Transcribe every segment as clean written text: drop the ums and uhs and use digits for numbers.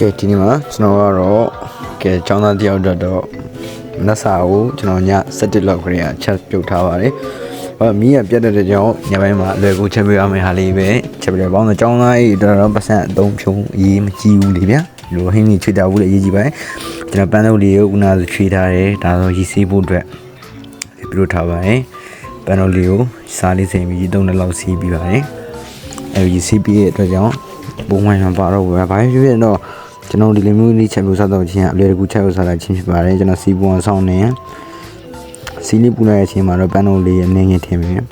ကဲဒီနေ့မှာကျွန်တော်ကတော့ကဲကျောင်းသားတယောက်တော့မနက်စာကိုကျွန်တော်ည7လောက်ခရီးချက်ပြုတ်ထားပါတယ်မီးရပြတ်တဲ့ကြောင့်ညပိုင်းမှာအလွယ်ကူချက်ပြရမယ့်ဟာလေးပဲချက်ပြပေါင်းတော့ကျောင်းသားကြီးတော့ပတ်စံအသုံးဖြုံရေးမကြည့်ဘူးလေဗျာလိုဟင်းကြီးချွေတာဘူးလေရေးကြည့်ပါကျွန်တော်ပန်းလုပ်လေးကိုဦးနာချွေထားတယ်ဒါဆိုရေးစေးဖို့အတွက်ပြလို့ထားပါတယ်ပန်းလုပ်လေးကိုစားလေးစိမ်ပြီး3နှစ်လောက်စီးပြီးပါတယ်ရေးစေးပြီးတဲ့အတွက်ကြောင့်ဘုံဝိုင်းမှာပါတော့ဘာဖြစ်ဖြစ်တော့ကျွန်တော်ဒီလိုမျိုးလေးချက်ပြစားတော့ချင်းအလွယ်တကူချက်ပြစားတာချင်းဖြစ်ပါတယ်ကျွန်တော်စီးပွားဆောင်နေစီးလေးပူလိုက်တဲ့အချိန်မှာတော့ပန်းလုံးလေးအနေငယ်ထည့်မယ်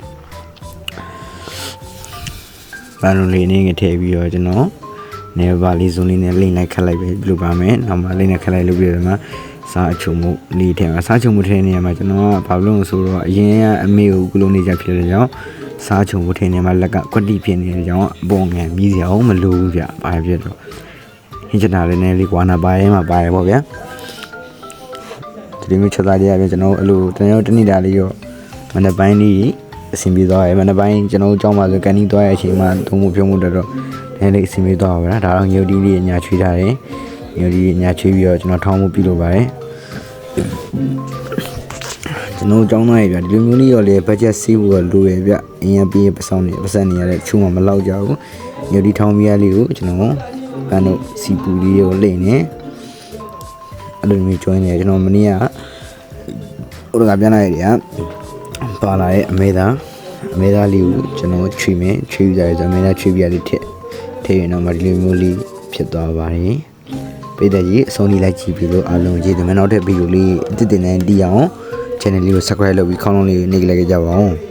ပန်းလုံးလေးအနေငယ်ထည့်ပြီးတော့ကျွန်တော်နေပါလေးစုံလေးနဲ့လိမ့်လိုက်ခတ်လိုက်ပဲပြုလုပ်ပါမယ်နောက်မှလိမ့်နဲ့ခတ်လိုက်လို့ပြီးတော့မှစားအချုံမှုလေးထည့်မှာစားချုံမှုထည့်နေရမှာကျွန်တော်ကဘာလို့လဲဆိုတော့အရင်ကအမေကိုကလုံးနေကြဖြစ်တဲ့ကြောင့်စားချုံမှုထည့်နေမှာလက်ကကွက်တိဖြစ်နေတဲ့ကြောင့်အပေါ်ငယ်မြည်စရာအောင်မလိုဘူးဗျဘာဖြစ်တော့ဟင်းချတာလေးနဲ့လေးကွာနာပါရဲမှာပါရပေါ့ဗျာဒီမျိုးချက်သားလေးရပြန်ကျွန်တော်အဲ့လိုတနေ့တာလေးရောမနေ့ပိုင်းလေးအဆင်ပြေသွားရမနေ့ပိုင်းကျွန်တော်ကြောင်းပါဆိုကန်နီးသွားရအချိန်မှာသုံးမှုပြုံးမှုတော့နည်းနည်းအဆင်ပြေသွားပါဗျာဒါတော့ညိုတီးလေးညာချွေးထားတယ်ညိုတီးညာချွေးပြီးတော့ကျွန်တော်ထောင်းမှုပြုလုပ်ပါတယ်ကျွန်တော်ကြောင်းသွားရဗျာဒီလိုမျိုးလေးရောလေဘတ်ဂျက်စီးဖို့လိုရဗျအရင်ပြေးပစောင်းနေပတ်စံနေရတဲ့ချုံမှမလောက်ကြဘူးညိုတီးထောင်းပြရလေးကိုကျွန်တော်ပန်းတို့စီပူလေးကိုလိမ့်နေအဲ့လိုမျိုးကျွင်းနေကျွန်တော်မနေ့ကဟိုကပြန်လာရတယ်ပါလာရဲ့အမေသားလေးကိုကျွန်တော်ချွေမယ်ချွေကြရဆိုအမေသားချွေပြရလေးထည့်ရင်တော့မဒီလိုမျိုးလေးဖြစ်သွားပါတယ်ပြည်သက်ကြီးအဆုံးလေးလိုက်ကြည့်ပြီးလို့အားလုံးကြည့်တယ်မနောက်ထပ်ဗီဒီယိုလေးအစ်တင်နဲ့တီးအောင် channel လေးကို subscribe လုပ်ပြီးခေါင်းလုံးလေးနှိပ်လိုက်ကြပါဦး